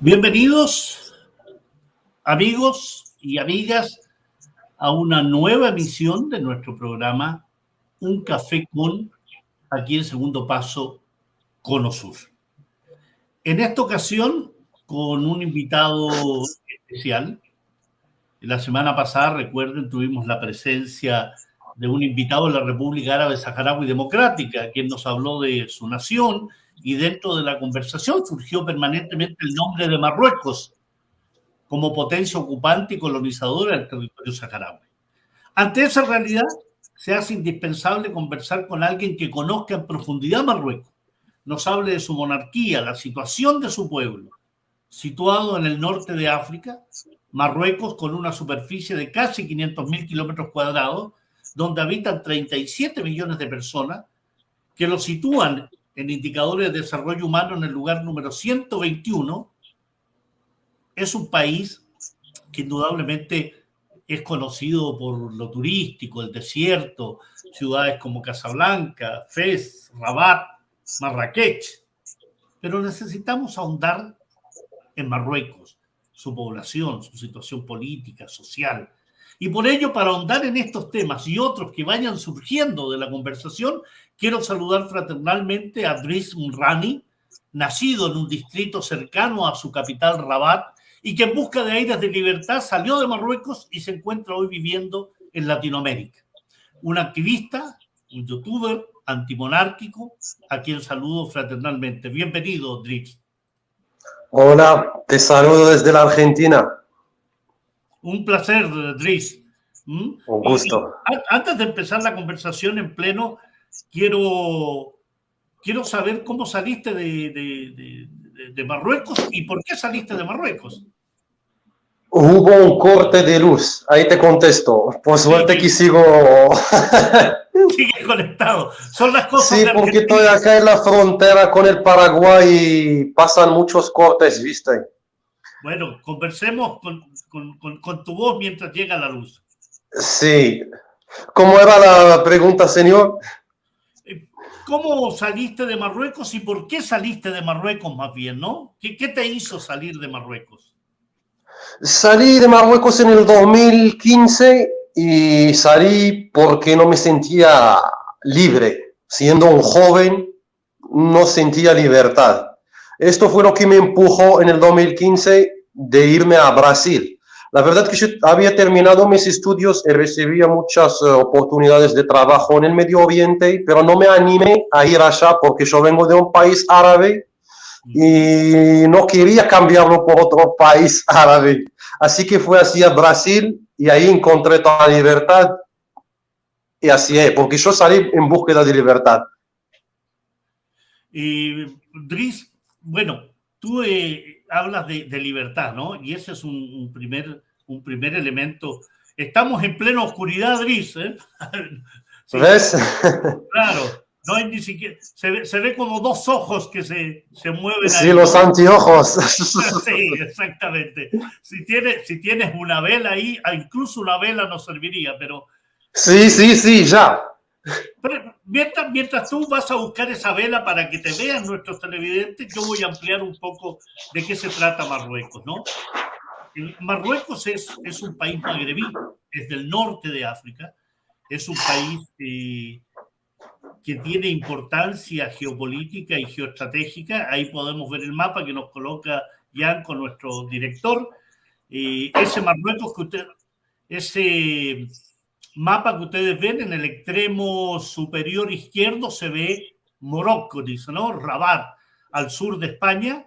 Bienvenidos, amigos y amigas, a una nueva emisión de nuestro programa Un Café con, aquí en Segundo Paso, Cono Sur. En esta ocasión, con un invitado especial. La semana pasada, recuerden, tuvimos la presencia de un invitado de la República Árabe Saharaui Democrática, quien nos habló de su nación, y dentro de la conversación surgió permanentemente el nombre de Marruecos como potencia ocupante y colonizadora del territorio saharaui. Ante esa realidad, se hace indispensable conversar con alguien que conozca en profundidad Marruecos, nos hable de su monarquía, la situación de su pueblo, situado en el norte de África, Marruecos, con una superficie de casi 500.000 kilómetros cuadrados, donde habitan 37 millones de personas, que lo sitúan en indicadores de desarrollo humano en el lugar número 121. Es un país que indudablemente es conocido por lo turístico, el desierto, ciudades como Casablanca, Fez, Rabat, Marrakech. Pero necesitamos ahondar en Marruecos, su población, su situación política, social. Y por ello, para ahondar en estos temas y otros que vayan surgiendo de la conversación, quiero saludar fraternalmente a Driss Mrani, nacido en un distrito cercano a su capital, Rabat, y que en busca de aires de libertad salió de Marruecos y se encuentra hoy viviendo en Latinoamérica. Un activista, un youtuber antimonárquico, a quien saludo fraternalmente. Bienvenido, Driss. Hola, te saludo desde la Argentina. Un placer, Driss. Un gusto. Antes de empezar la conversación en pleno, quiero saber cómo saliste de Marruecos y por qué saliste de Marruecos. Hubo un corte de luz, ahí te contesto. Por suerte que sigo. Sigue conectado. Son las cosas Sí, de porque Argentina. estoy acá en la frontera con el Paraguay y pasan muchos cortes, ¿viste? Bueno, conversemos con tu voz mientras llega la luz. Sí. ¿Cómo era la pregunta, señor? ¿Cómo saliste de Marruecos y por qué saliste de Marruecos más bien, no? ¿Qué te hizo salir de Marruecos? Salí de Marruecos en el 2015 y salí porque no me sentía libre. Siendo un joven, no sentía libertad. Esto fue lo que me empujó en el 2015 de irme a Brasil. La verdad que yo había terminado mis estudios y recibía muchas oportunidades de trabajo en el Medio Oriente, pero no me animé a ir allá porque yo vengo de un país árabe y no quería cambiarlo por otro país árabe. Así que fui hacia Brasil y ahí encontré toda la libertad y así es, porque yo salí en búsqueda de libertad. Driss, bueno, tú hablas de libertad, ¿no? Y ese es un primer elemento. Estamos en plena oscuridad, Driss, ¿eh? Sí, ¿Ves? claro, no hay ni siquiera, se ve como dos ojos que se mueven Sí, ahí, los ¿no? anteojos. Sí, exactamente. Si tienes una vela ahí, incluso una vela nos serviría, pero Sí, ya. Pero mientras tú vas a buscar esa vela para que te vean nuestros televidentes, yo voy a ampliar un poco de qué se trata Marruecos, ¿no? Marruecos es un país magrebí, es del norte de África, es un país que tiene importancia geopolítica y geoestratégica. Ahí podemos ver el mapa que nos coloca Jan con nuestro director. Ese Marruecos ese mapa que ustedes ven en el extremo superior izquierdo se ve Morocco, dice, ¿no? Rabat, al sur de España,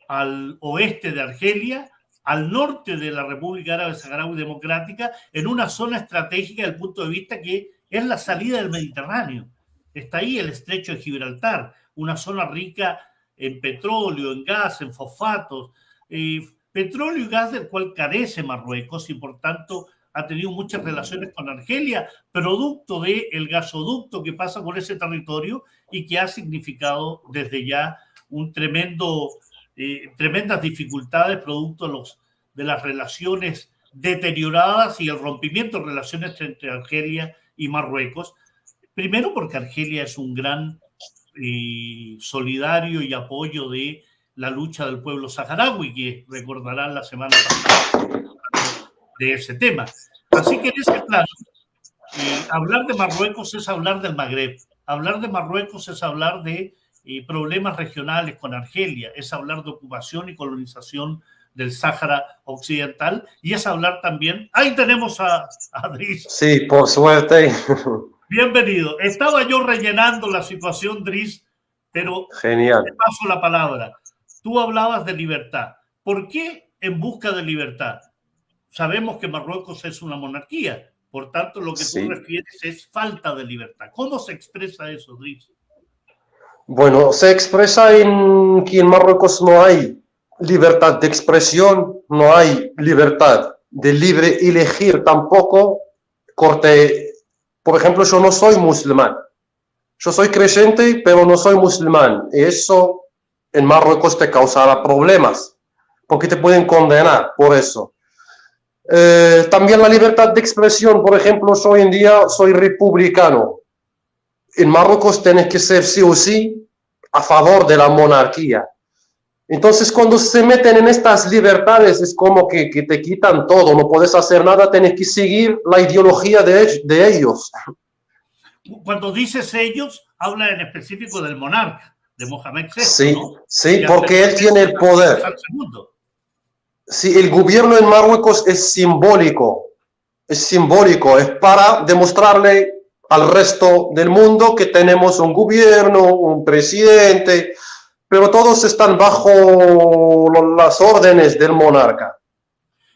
al oeste de Argelia, al norte de la República Árabe Saharaui Democrática, en una zona estratégica desde el punto de vista que es la salida del Mediterráneo. Está ahí el estrecho de Gibraltar, una zona rica en petróleo, en gas, en fosfatos, petróleo y gas del cual carece Marruecos y por tanto ha tenido muchas relaciones con Argelia, producto del gasoducto que pasa por ese territorio y que ha significado desde ya un tremendas dificultades producto de las relaciones deterioradas y el rompimiento de relaciones entre Argelia y Marruecos. Primero porque Argelia es un gran solidario y apoyo de la lucha del pueblo saharaui, que recordarán la semana pasada de ese tema. Así que en ese plano, hablar de Marruecos es hablar del Magreb, hablar de Marruecos es hablar de problemas regionales con Argelia, es hablar de ocupación y colonización del Sáhara Occidental, y es hablar también... Ahí tenemos a Driss. Sí, por suerte. Bienvenido. Estaba yo rellenando la situación, Driss, pero Genial. te paso la palabra. Tú hablabas de libertad. ¿Por qué en busca de libertad? Sabemos que Marruecos es una monarquía, por tanto lo que tú refieres es falta de libertad. ¿Cómo se expresa eso, Driss? Bueno, se expresa en que en Marruecos no hay libertad de expresión, no hay libertad de libre elegir tampoco. Por ejemplo, yo no soy musulmán. Yo soy creyente, pero no soy musulmán. Y eso en Marruecos te causará problemas, porque te pueden condenar por eso. También la libertad de expresión, por ejemplo, yo hoy en día soy republicano. En Marruecos tienes que ser sí o sí a favor de la monarquía. Entonces, cuando se meten en estas libertades, es como que te quitan todo, no puedes hacer nada, tienes que seguir la ideología de ellos. Cuando dices ellos, habla en específico del monarca, de Mohamed VI, sí, ¿no? Sí, porque él tiene el poder. Sí, el gobierno en Marruecos es simbólico, es para demostrarle al resto del mundo que tenemos un gobierno, un presidente, pero todos están bajo las órdenes del monarca.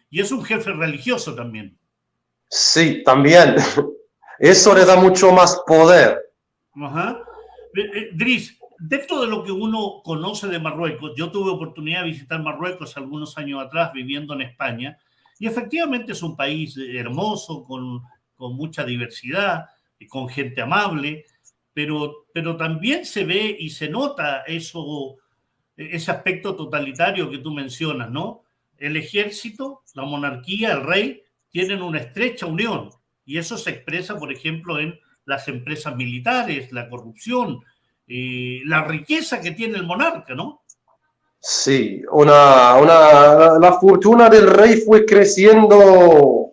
Y es un jefe religioso también. Sí, también. Eso le da mucho más poder. Ajá. Driss, dentro de lo que uno conoce de Marruecos, yo tuve oportunidad de visitar Marruecos algunos años atrás viviendo en España, y efectivamente es un país hermoso, con mucha diversidad, con gente amable, pero también se ve y se nota ese aspecto totalitario que tú mencionas, ¿no? El ejército, la monarquía, el rey, tienen una estrecha unión, y eso se expresa, por ejemplo, en las empresas militares, la corrupción, la riqueza que tiene el monarca, ¿no? Sí, la fortuna del rey fue creciendo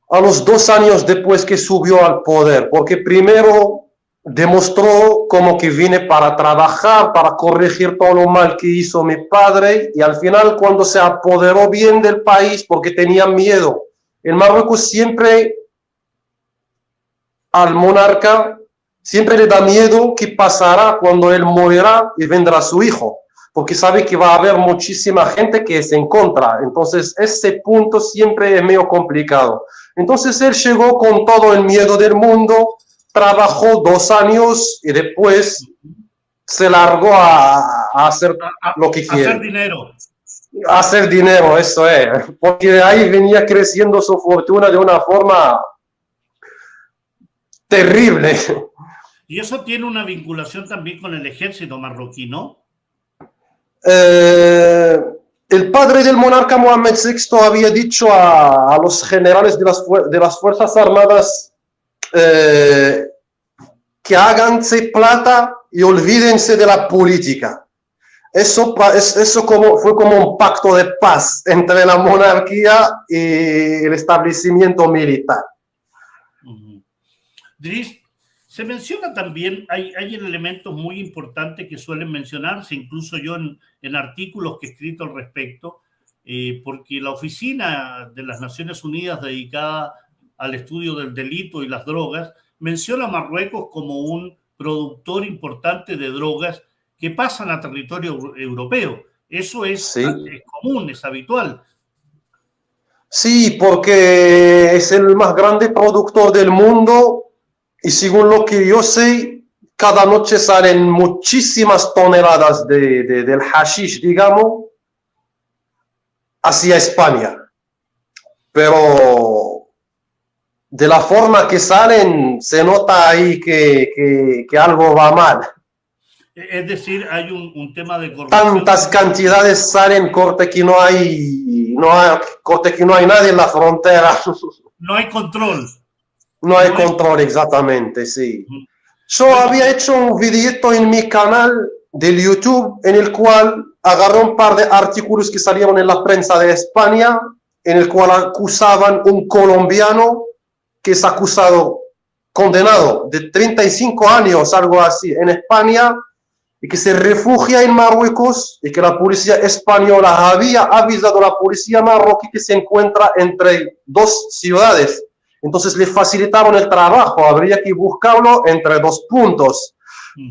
a los 2 años después que subió al poder, porque primero demostró como que vine para trabajar, para corregir todo lo mal que hizo mi padre, y al final cuando se apoderó bien del país, porque tenía miedo. En Marruecos siempre al monarca siempre le da miedo qué pasará cuando él morirá y vendrá su hijo, porque sabe que va a haber muchísima gente que es en contra. Entonces ese punto siempre es medio complicado. Entonces él llegó con todo el miedo del mundo, trabajó 2 años y después se largó a hacer lo que quiere. Hacer dinero. Hacer dinero, eso es. Porque de ahí venía creciendo su fortuna de una forma terrible. Y eso tiene una vinculación también con el ejército marroquí, ¿no? El padre del monarca Mohamed VI había dicho a los generales de las Fuerzas Armadas que háganse plata y olvídense de la política. Eso fue como un pacto de paz entre la monarquía y el establecimiento militar. Driss, se menciona también, hay elementos muy importantes que suelen mencionarse, incluso yo en artículos que he escrito al respecto, porque la Oficina de las Naciones Unidas dedicada al estudio del delito y las drogas menciona a Marruecos como un productor importante de drogas que pasan a territorio europeo. Eso es común, es habitual. Sí, porque es el más grande productor del mundo. Y según lo que yo sé, cada noche salen muchísimas toneladas del hashish, digamos, hacia España. Pero de la forma que salen, se nota ahí que algo va mal. Es decir, hay un tema de corrupción. Tantas cantidades salen, corte que no hay nadie en la frontera. No hay control. No hay control, exactamente, sí. Yo había hecho un videito en mi canal del YouTube en el cual agarré un par de artículos que salieron en la prensa de España, en el cual acusaban un colombiano que es condenado de 35 años, algo así, en España, y que se refugia en Marruecos, y que la policía española había avisado a la policía marroquí que se encuentra entre dos ciudades. Entonces le facilitaron el trabajo, habría que buscarlo entre dos puntos.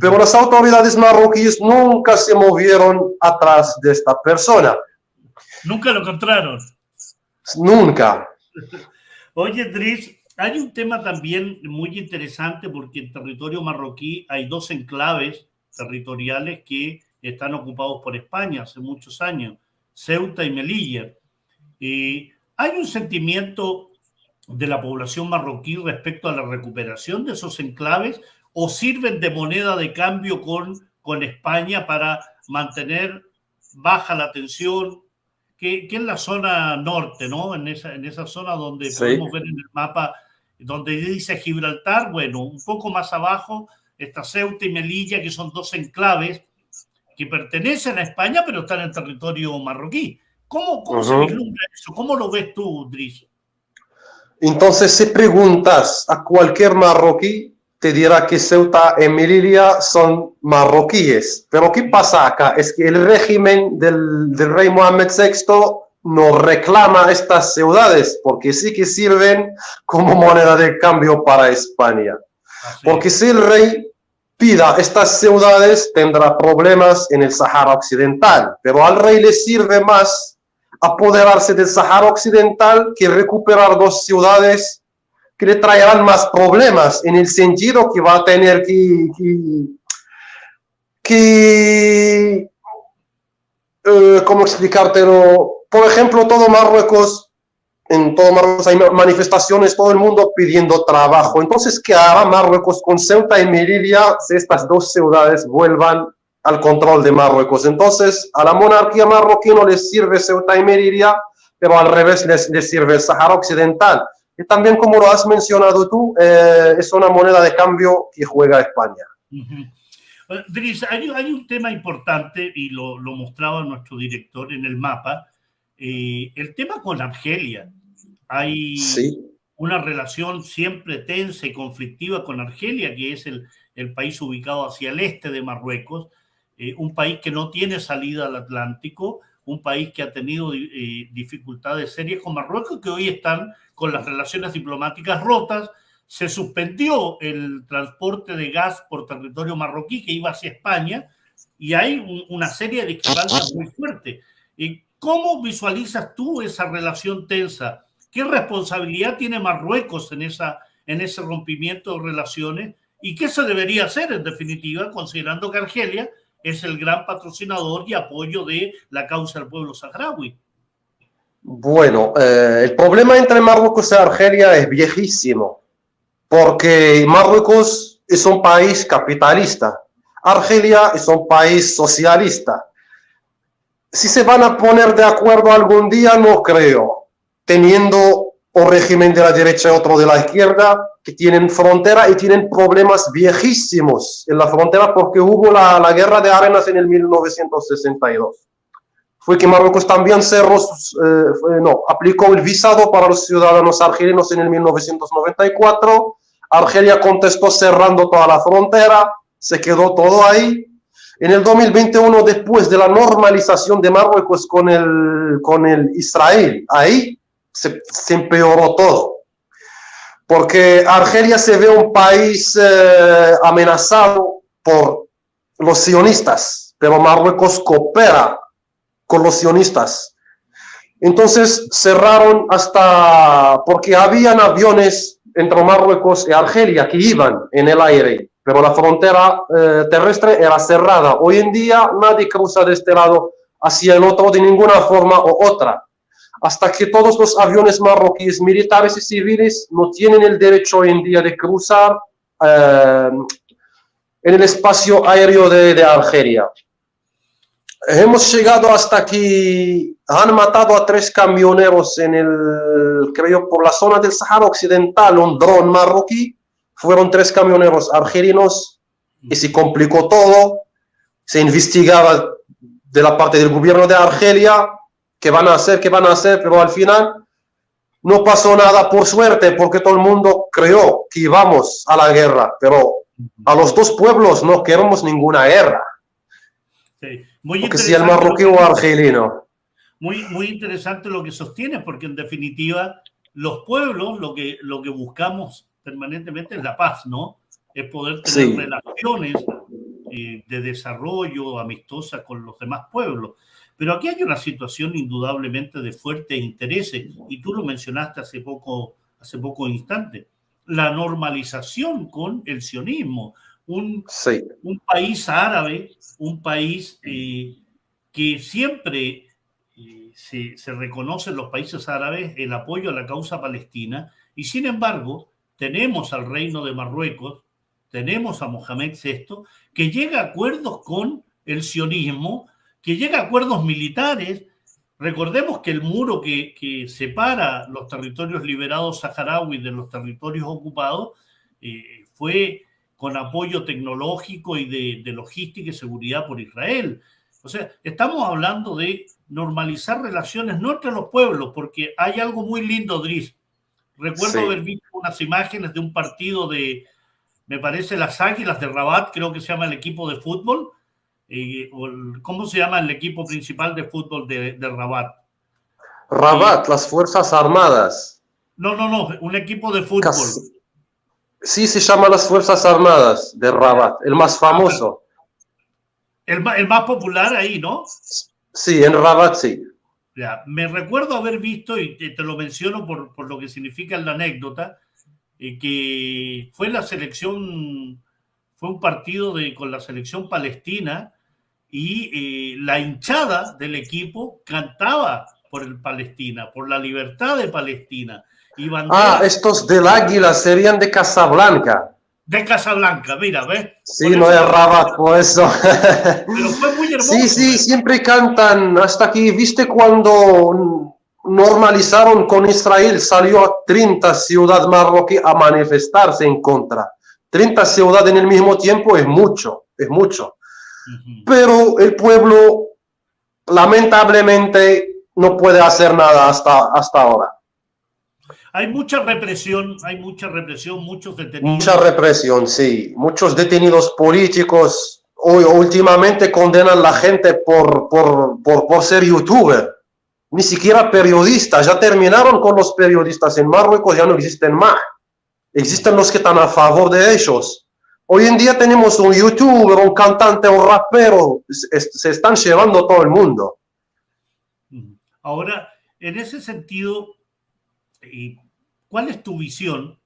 Pero las autoridades marroquíes nunca se movieron atrás de esta persona. Nunca lo encontraron. Nunca. Oye, Dries, hay un tema también muy interesante porque en territorio marroquí hay dos enclaves territoriales que están ocupados por España hace muchos años, Ceuta y Melilla. Hay un sentimiento de la población marroquí respecto a la recuperación de esos enclaves o sirven de moneda de cambio con España para mantener baja la tensión, que es la zona norte, ¿no? En esa zona donde podemos ver en el mapa, donde dice Gibraltar, bueno, un poco más abajo está Ceuta y Melilla, que son dos enclaves que pertenecen a España, pero están en territorio marroquí. ¿Cómo se vislumbra eso? ¿Cómo lo ves tú, Dries? Entonces, si preguntas a cualquier marroquí, te dirá que Ceuta y Melilla son marroquíes. Pero ¿qué pasa acá? Es que el régimen del rey Mohamed VI no reclama estas ciudades, porque sí que sirven como moneda de cambio para España. Porque si el rey pida estas ciudades, tendrá problemas en el Sahara Occidental. Pero al rey le sirve más apoderarse del Sahara Occidental que recuperar dos ciudades que le traerán más problemas, en el sentido que va a tener ¿cómo explicártelo? Por ejemplo, en todo Marruecos hay manifestaciones, todo el mundo pidiendo trabajo. Entonces, ¿qué hará Marruecos con Ceuta y Melilla si estas dos ciudades vuelvan al control de Marruecos? Entonces, a la monarquía marroquí no les sirve Ceuta y Melilla, pero al revés les sirve el Sahara Occidental. Y también, como lo has mencionado tú, es una moneda de cambio que juega España. Dries, hay un tema importante, y lo mostraba nuestro director en el mapa, el tema con Argelia. Hay una relación siempre tensa y conflictiva con Argelia, que es el país ubicado hacia el este de Marruecos, un país que no tiene salida al Atlántico, un país que ha tenido dificultades serias con Marruecos, que hoy están con las relaciones diplomáticas rotas. Se suspendió el transporte de gas por territorio marroquí que iba hacia España y hay una serie de discrepancias muy fuertes. ¿Cómo visualizas tú esa relación tensa? ¿Qué responsabilidad tiene Marruecos en ese rompimiento de relaciones? ¿Y qué se debería hacer, en definitiva, considerando que Argelia es el gran patrocinador y apoyo de la causa del pueblo saharaui? Bueno, el problema entre Marruecos y Argelia es viejísimo, porque Marruecos es un país capitalista, Argelia es un país socialista. Si se van a poner de acuerdo algún día, no creo, teniendo un régimen de la derecha y otro de la izquierda, que tienen frontera y tienen problemas viejísimos en la frontera porque hubo la guerra de arenas en el 1962. Fue que Marruecos también aplicó el visado para los ciudadanos argelinos en el 1994. Argelia contestó cerrando toda la frontera, se quedó todo ahí. En el 2021, después de la normalización de Marruecos con el Israel, ahí se empeoró todo. Porque Argelia se ve un país amenazado por los sionistas, pero Marruecos coopera con los sionistas. Entonces cerraron porque habían aviones entre Marruecos y Argelia que iban en el aire, pero la frontera terrestre era cerrada. Hoy en día nadie cruza de este lado hacia el otro de ninguna forma u otra, hasta que todos los aviones marroquíes, militares y civiles, no tienen el derecho hoy en día de cruzar en el espacio aéreo de Argelia. Hemos llegado hasta que han matado a 3 camioneros creo, por la zona del Sahara Occidental, un dron marroquí. Fueron 3 camioneros argelinos y se complicó todo, se investigaba de la parte del gobierno de Argelia, qué van a hacer, pero al final no pasó nada por suerte, porque todo el mundo creyó que íbamos a la guerra, pero a los dos pueblos no queremos ninguna guerra. Sí. Muy porque si el marroquí o argelino. Muy interesante lo que sostiene, porque en definitiva los pueblos lo que buscamos permanentemente es la paz, ¿no? Es poder tener relaciones de desarrollo amistosa con los demás pueblos. Pero aquí hay una situación indudablemente de fuertes intereses, y tú lo mencionaste hace poco instante, la normalización con el sionismo. Un país árabe, un país que siempre se reconoce en los países árabes el apoyo a la causa palestina, y sin embargo tenemos al Reino de Marruecos, tenemos a Mohamed VI, que llega a acuerdos con el sionismo, que llega a acuerdos militares. Recordemos que el muro que separa los territorios liberados saharauis de los territorios ocupados fue con apoyo tecnológico y de logística y seguridad por Israel. O sea, estamos hablando de normalizar relaciones no entre los pueblos, porque hay algo muy lindo, Driss. Recuerdo haber visto unas imágenes de un partido de, me parece, las Águilas de Rabat, creo que se llama el equipo de fútbol. ¿Cómo se llama el equipo principal de fútbol de Rabat? Rabat, las Fuerzas Armadas. No, un equipo de fútbol. Sí, se llama las Fuerzas Armadas de Rabat, el más famoso. El más popular ahí, ¿no? Sí, en Rabat sí. Ya, me recuerdo haber visto, y te lo menciono por lo que significa la anécdota, que fue la selección, fue un partido con la selección palestina, y la hinchada del equipo cantaba por el Palestina, por la libertad de Palestina. Y estos del Águila serían de Casablanca. De Casablanca, mira, ¿ves? Sí, no es Rabat, por eso. Pero fue muy hermoso. Sí, siempre cantan. Hasta aquí, ¿viste cuando normalizaron con Israel? Salió a 30 ciudades marroquíes a manifestarse en contra. 30 ciudades en el mismo tiempo es mucho, es mucho. Pero el pueblo, lamentablemente, no puede hacer nada hasta ahora. Hay mucha represión, muchos detenidos. Mucha represión, sí. Muchos detenidos políticos últimamente condenan a la gente por ser youtuber. Ni siquiera periodistas. Ya terminaron con los periodistas en Marruecos, ya no existen más. Existen los que están a favor de ellos. Hoy en día tenemos un youtuber, un cantante, un rapero. Se están llevando todo el mundo. Ahora, en ese sentido, ¿cuál es tu visión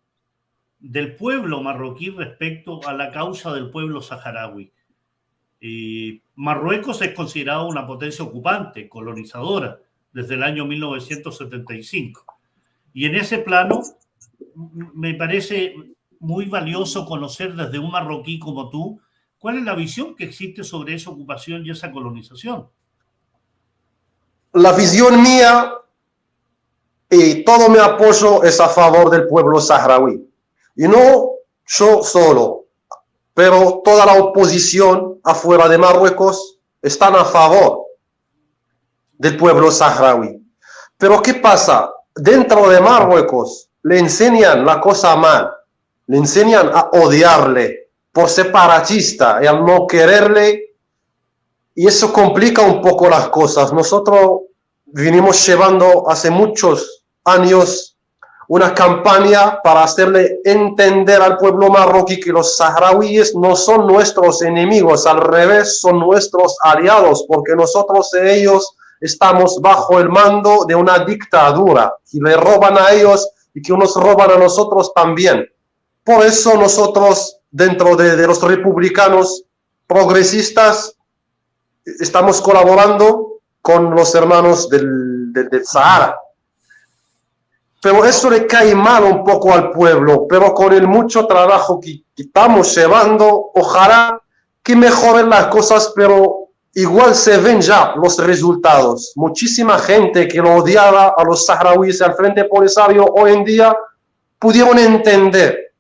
del pueblo marroquí respecto a la causa del pueblo saharaui? Marruecos es considerado una potencia ocupante, colonizadora, desde el año 1975. Y en ese plano, me parece muy valioso conocer desde un marroquí como tú, ¿cuál es la visión que existe sobre esa ocupación y esa colonización? La visión mía y todo mi apoyo es a favor del pueblo saharaui. Y no yo solo, pero toda la oposición afuera de Marruecos están a favor del pueblo saharaui. Pero ¿qué pasa? Dentro de Marruecos le enseñan la cosa mal, le enseñan a odiarle por separatista y al no quererle, y eso complica un poco las cosas. Nosotros vinimos llevando hace muchos años una campaña para hacerle entender al pueblo marroquí que los saharauis no son nuestros enemigos, al revés, son nuestros aliados, porque nosotros y ellos estamos bajo el mando de una dictadura, y le roban a ellos y que nos roban a nosotros también. Por eso nosotros, dentro de los republicanos progresistas, estamos colaborando con los hermanos del Sahara. Pero eso le cae mal un poco al pueblo, pero con el mucho trabajo que estamos llevando, ojalá que mejoren las cosas, pero igual se ven ya los resultados. Muchísima gente que lo odiaba a los saharauis al Frente Polisario hoy en día pudieron entender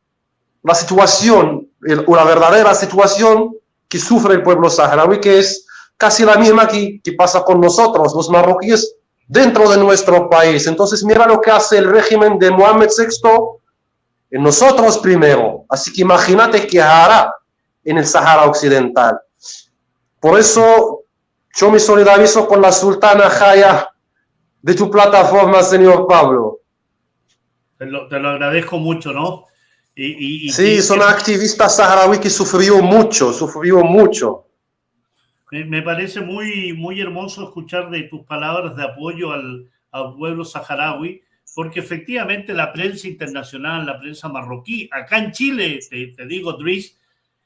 la situación, una verdadera situación que sufre el pueblo saharaui, que es casi la misma que pasa con nosotros, los marroquíes, dentro de nuestro país. Entonces, mira lo que hace el régimen de Mohamed VI en nosotros primero. Así que imagínate qué hará en el Sahara Occidental. Por eso, yo me solidarizo con la sultana Jaya de tu plataforma, señor Pablo. Te lo agradezco mucho, ¿no? Sí, es una activista saharaui que sufrió mucho. Me parece muy hermoso escuchar de tus palabras de apoyo al pueblo saharaui, porque efectivamente la prensa internacional, la prensa marroquí, acá en Chile, te digo, Dries,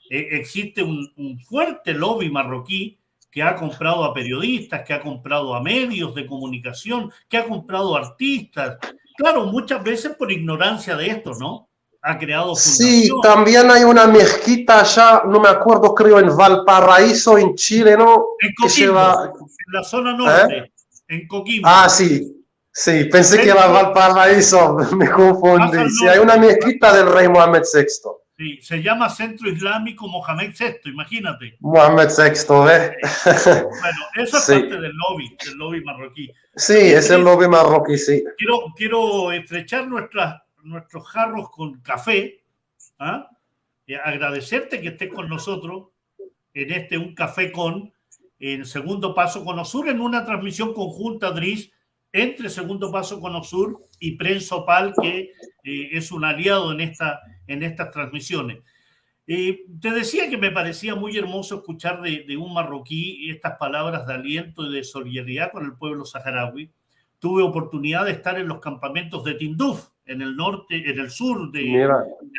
existe un fuerte lobby marroquí que ha comprado a periodistas, que ha comprado a medios de comunicación, que ha comprado a artistas. Claro, muchas veces por ignorancia de esto, ¿no? Ha creado fundaciones. Sí, también hay una mezquita allá, no me acuerdo, creo en Valparaíso, en Chile, ¿no? En Coquimbo, en la zona norte, en Coquimbo. Ah, sí, pensé que era Valparaíso, me confundí. Sí, hay una mezquita del rey Mohamed VI. Sí, se llama Centro Islámico Mohamed VI, imagínate. Mohamed VI, ¿eh? Bueno, eso es parte del lobby marroquí. Sí, es el lobby marroquí, sí. Quiero estrechar nuestros jarros con café, ¿ah? Agradecerte que estés con nosotros en Un Café en Segundo Paso Conosur, en una transmisión conjunta, Dries, entre Segundo Paso Conosur y Prensopal, que es un aliado en estas transmisiones. Te decía que me parecía muy hermoso escuchar de un marroquí estas palabras de aliento y de solidaridad con el pueblo saharaui. Tuve oportunidad de estar en los campamentos de Tinduf, en el sur de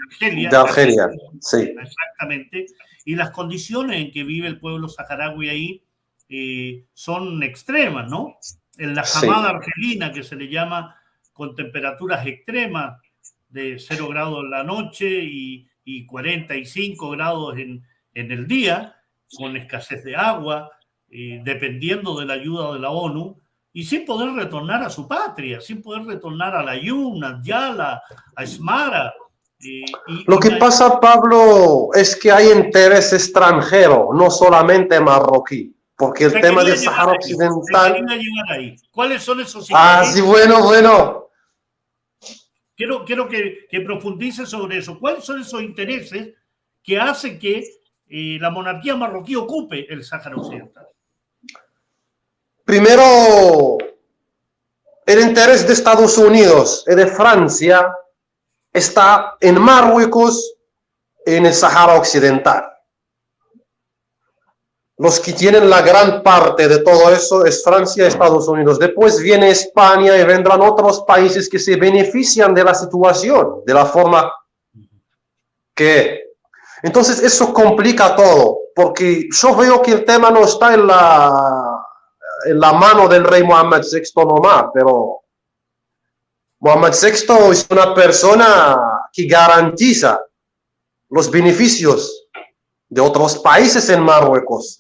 Argelia. De Argelia, sí. Exactamente. Y las condiciones en que vive el pueblo saharaui ahí son extremas, ¿no? En la Hamada argelina, que se le llama, con temperaturas extremas de 0 grados en la noche y 45 grados en el día, con escasez de agua, dependiendo de la ayuda de la ONU, y sin poder retornar a su patria, sin poder retornar a la Yuna, a Yala, a Esmara. Lo que pasa, Pablo, es que hay interés extranjero, no solamente marroquí, porque el tema del Sahara Occidental... ¿Cuáles son esos intereses? Ah, sí, bueno. Quiero que profundice sobre eso. ¿Cuáles son esos intereses que hacen que la monarquía marroquí ocupe el Sáhara Occidental? Primero, el interés de Estados Unidos y de Francia está en Marruecos, en el Sáhara Occidental. Los que tienen la gran parte de todo eso es Francia y Estados Unidos. Después viene España y vendrán otros países que se benefician de la situación, de la forma que... Entonces eso complica todo, porque yo veo que el tema no está en la mano del rey Mohamed VI nomás, pero Mohamed VI es una persona que garantiza los beneficios de otros países en Marruecos.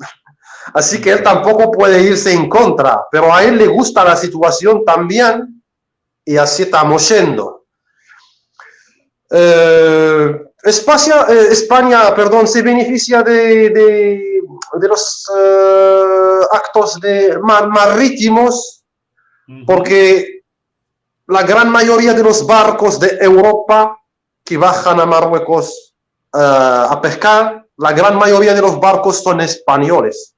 Así que él tampoco puede irse en contra, pero a él le gusta la situación también y así estamos yendo. España, se beneficia de los actos marítimos porque la gran mayoría de los barcos de Europa que bajan a Marruecos a pescar, la gran mayoría de los barcos son españoles.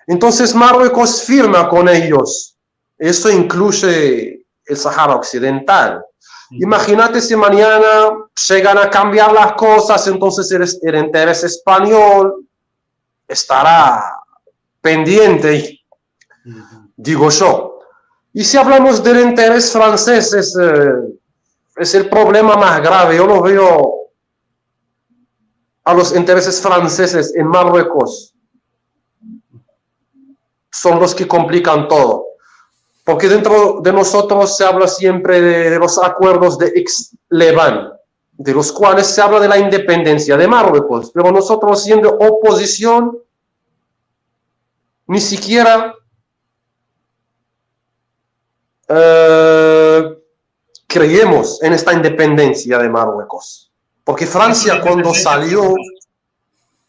Entonces Marruecos firma con ellos. Eso incluye el Sahara Occidental. Imagínate si mañana llegan a cambiar las cosas, entonces el interés español estará pendiente, digo yo. Y si hablamos del interés francés, es el problema más grave. Yo lo veo a los intereses franceses en Marruecos. Son los que complican todo. Porque dentro de nosotros se habla siempre de los acuerdos de ex-Levant, de los cuales se habla de la independencia de Marruecos. Pero nosotros, siendo oposición, ni siquiera creemos en esta independencia de Marruecos. Porque Francia cuando salió...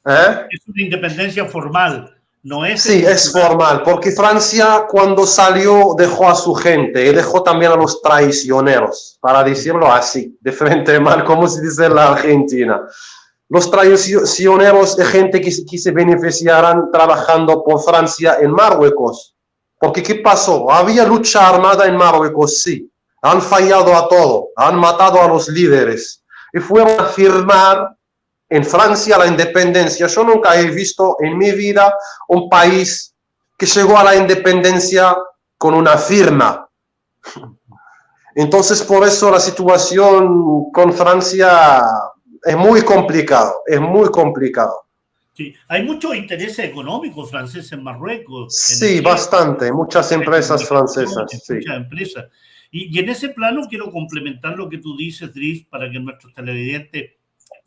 Es una independencia formal, no es... Sí, es formal, porque Francia cuando salió dejó a su gente y dejó también a los traicioneros, para decirlo así, de frente mal, como se dice en la Argentina. Los traicioneros es gente que se beneficiarán trabajando por Francia en Marruecos. Porque ¿qué pasó? Había lucha armada en Marruecos, sí. Han fallado a todo, han matado a los líderes y fueron a firmar en Francia la independencia. Yo nunca he visto en mi vida un país que llegó a la independencia con una firma. Entonces, por eso la situación con Francia es muy complicado, es muy complicado. Sí, hay muchos intereses económicos franceses en Marruecos. Sí, bastante, muchas empresas francesas. Sí. Muchas empresas. Y en ese plano quiero complementar lo que tú dices, Dries, para que nuestros televidentes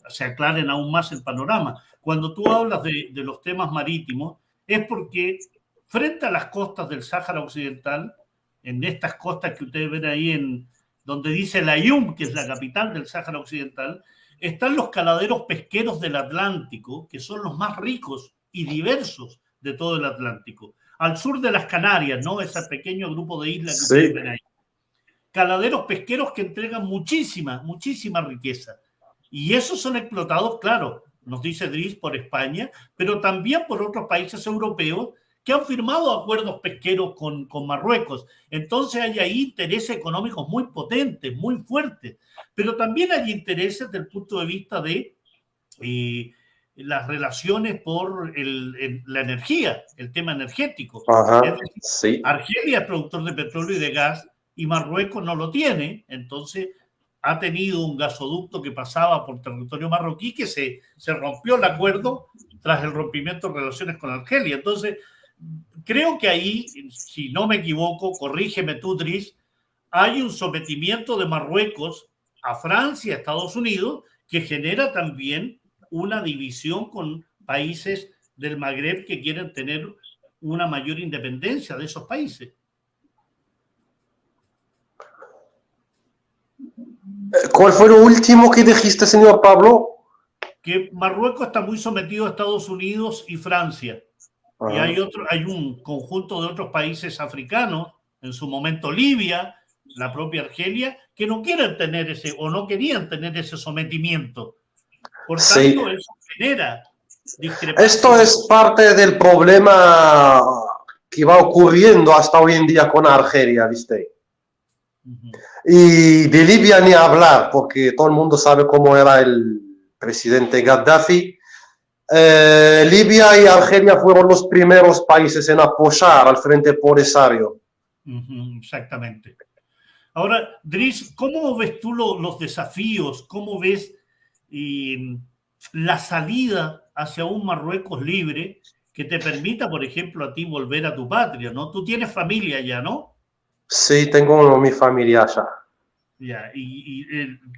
se aclaren aún más el panorama. Cuando tú hablas de los temas marítimos, es porque frente a las costas del Sáhara Occidental, en estas costas que ustedes ven ahí, donde dice Layún, que es la capital del Sáhara Occidental, están los caladeros pesqueros del Atlántico, que son los más ricos y diversos de todo el Atlántico. Al sur de las Canarias, ¿no? Ese pequeño grupo de islas que ustedes ven ahí. Caladeros pesqueros que entregan muchísima riqueza. Y esos son explotados, claro, nos dice Dries, por España, pero también por otros países europeos que han firmado acuerdos pesqueros con Marruecos. Entonces hay ahí intereses económicos muy potentes, muy fuertes, pero también hay intereses desde el punto de vista de las relaciones por la energía, el tema energético. Ajá, es decir, sí. Argelia es productor de petróleo y de gas y Marruecos no lo tiene, entonces ha tenido un gasoducto que pasaba por territorio marroquí que se rompió el acuerdo tras el rompimiento de relaciones con Argelia. Entonces, creo que ahí, si no me equivoco, corrígeme tú, Dries, hay un sometimiento de Marruecos a Francia, a Estados Unidos, que genera también una división con países del Magreb que quieren tener una mayor independencia de esos países. ¿Cuál fue lo último que dijiste, señor Pablo? Que Marruecos está muy sometido a Estados Unidos y Francia. Ajá. Y hay un conjunto de otros países africanos, en su momento Libia, la propia Argelia, que no quieren tener ese, o no querían tener ese sometimiento. Por tanto, sí, eso genera discrepancias. Esto es parte del problema que va ocurriendo hasta hoy en día con Argelia, ¿viste? Y de Libia ni hablar, porque todo el mundo sabe cómo era el presidente Gaddafi. Libia y Argelia fueron los primeros países en apoyar al Frente Polisario. Exactamente. Ahora, Dries, ¿cómo ves tú los desafíos? ¿Cómo ves la salida hacia un Marruecos libre que te permita, por ejemplo, a ti volver a tu patria, ¿no? Tú tienes familia allá, ¿no? Sí, tengo mi familia allá. Ya,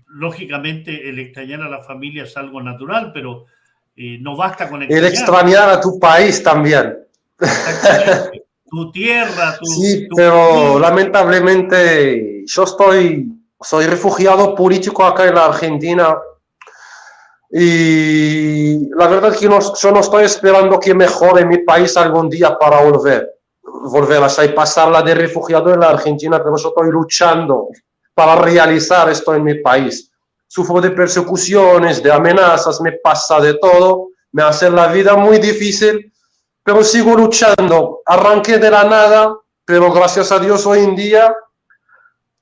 lógicamente el extrañar a la familia es algo natural, pero no basta con extrañar. El extrañar a tu país también. Exactamente. Tu tierra, sí, pero lamentablemente yo soy refugiado político acá en la Argentina y la verdad es que yo no estoy esperando que mejore mi país algún día para volver allá y pasarla de refugiado en la Argentina, pero yo estoy luchando para realizar esto en mi país. Sufro de persecuciones, de amenazas, me pasa de todo, me hace la vida muy difícil, pero sigo luchando. Arranqué de la nada, pero gracias a Dios hoy en día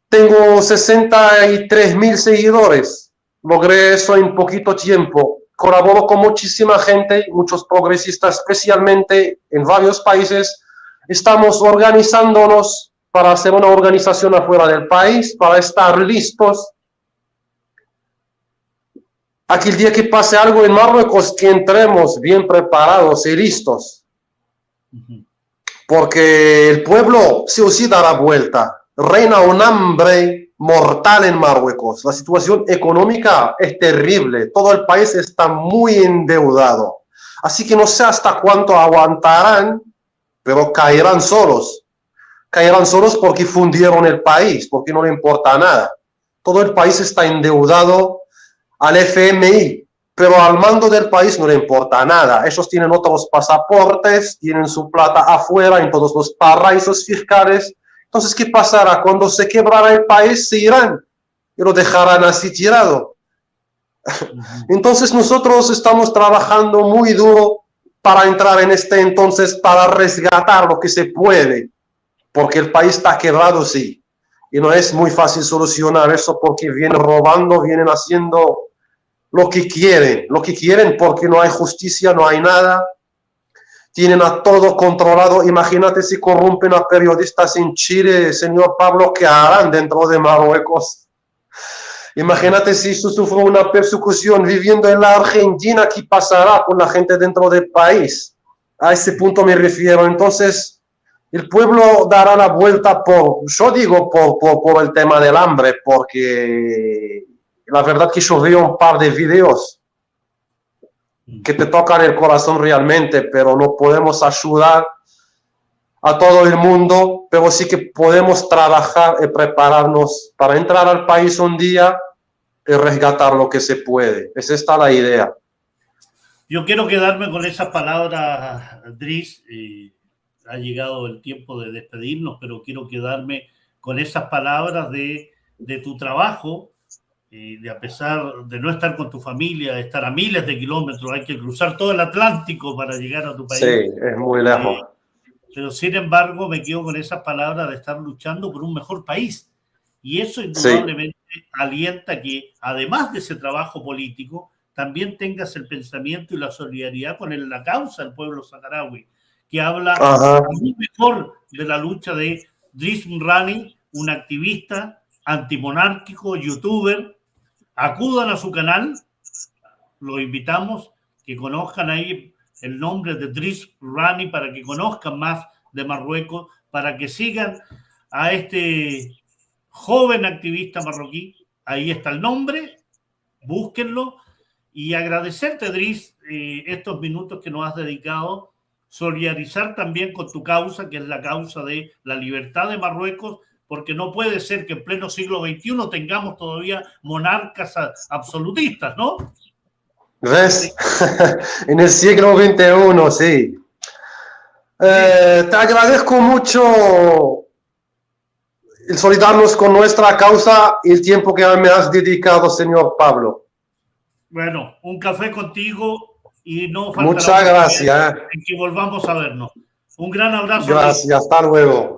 tengo 63,000 seguidores. Logré eso en poquito tiempo. Colaboro con muchísima gente, muchos progresistas, especialmente en varios países. Estamos organizándonos para hacer una organización afuera del país, para estar listos. Aquel día que pase algo en Marruecos, que entremos bien preparados y listos. Porque el pueblo sí o sí dará vuelta. Reina un hambre mortal en Marruecos. La situación económica es terrible. Todo el país está muy endeudado. Así que no sé hasta cuánto aguantarán, pero caerán solos. Caerán solos porque fundieron el país, porque no le importa nada. Todo el país está endeudado. al FMI, pero al mando del país no le importa nada. Ellos tienen otros pasaportes, tienen su plata afuera en todos los paraísos fiscales. Entonces, ¿qué pasará? Cuando se quebrará el país, se irán y lo dejarán así tirado. Entonces, nosotros estamos trabajando muy duro para entrar en este entonces, para rescatar lo que se puede, porque el país está quebrado, sí, y no es muy fácil solucionar eso porque vienen robando, vienen haciendo lo que quieren porque no hay justicia, no hay nada, tienen a todo controlado. Imagínate si corrompen a periodistas en Chile, señor Pablo, ¿qué harán dentro de Marruecos? Imagínate si sufre una persecución viviendo en la Argentina, ¿qué pasará con la gente dentro del país? A ese punto me refiero. Entonces, el pueblo dará la vuelta por el tema del hambre, porque la verdad que yo veo un par de videos que te tocan el corazón realmente, pero no podemos ayudar a todo el mundo, pero sí que podemos trabajar y prepararnos para entrar al país un día y rescatar lo que se puede. Es esta la idea. Yo quiero quedarme con esas palabras, Driss. Ha llegado el tiempo de despedirnos, pero quiero quedarme con esas palabras de tu trabajo, de a pesar de no estar con tu familia, de estar a miles de kilómetros, hay que cruzar todo el Atlántico para llegar a tu país. Sí, es muy lejos. Pero sin embargo me quedo con esas palabras de estar luchando por un mejor país. Y eso indudablemente alienta que, además de ese trabajo político, también tengas el pensamiento y la solidaridad con la causa del pueblo saharaui, que habla muy mejor de la lucha de Driss Rani, un activista antimonárquico, youtuber. Acudan a su canal, los invitamos, que conozcan ahí el nombre de Driss Rani para que conozcan más de Marruecos, para que sigan a este joven activista marroquí. Ahí está el nombre, búsquenlo, y agradecerte, Driss, estos minutos que nos has dedicado, solidarizar también con tu causa, que es la causa de la libertad de Marruecos, porque no puede ser que en pleno siglo XXI tengamos todavía monarcas absolutistas, ¿no? ¿Ves? En el siglo XXI, sí. Te agradezco mucho el solidarnos con nuestra causa y el tiempo que me has dedicado, señor Pablo. Bueno, un café contigo y no faltará. Muchas gracias. En que volvamos a vernos. Un gran abrazo. Gracias, hasta luego.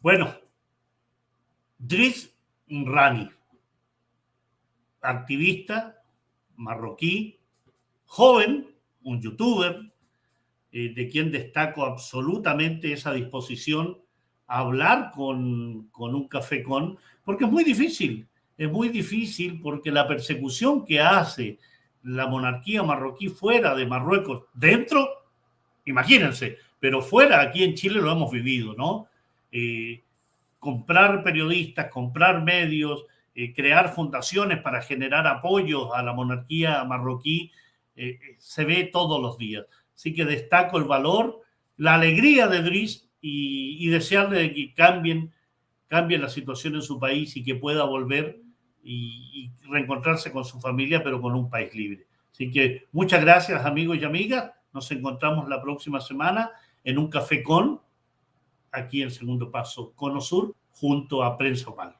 Bueno, Driss Rani, activista marroquí, joven, un youtuber, de quien destaco absolutamente esa disposición a hablar con un café porque es muy difícil porque la persecución que hace la monarquía marroquí fuera de Marruecos, dentro, imagínense, pero fuera, aquí en Chile lo hemos vivido, ¿no? Comprar periodistas, comprar medios, crear fundaciones para generar apoyos a la monarquía marroquí, se ve todos los días. Así que destaco el valor, la alegría de Driss y desearle que cambie la situación en su país y que pueda volver y reencontrarse con su familia, pero con un país libre. Así que muchas gracias, amigos y amigas. Nos encontramos la próxima semana en un café aquí en Segundo Paso Cono Sur, junto a Prensa Opal.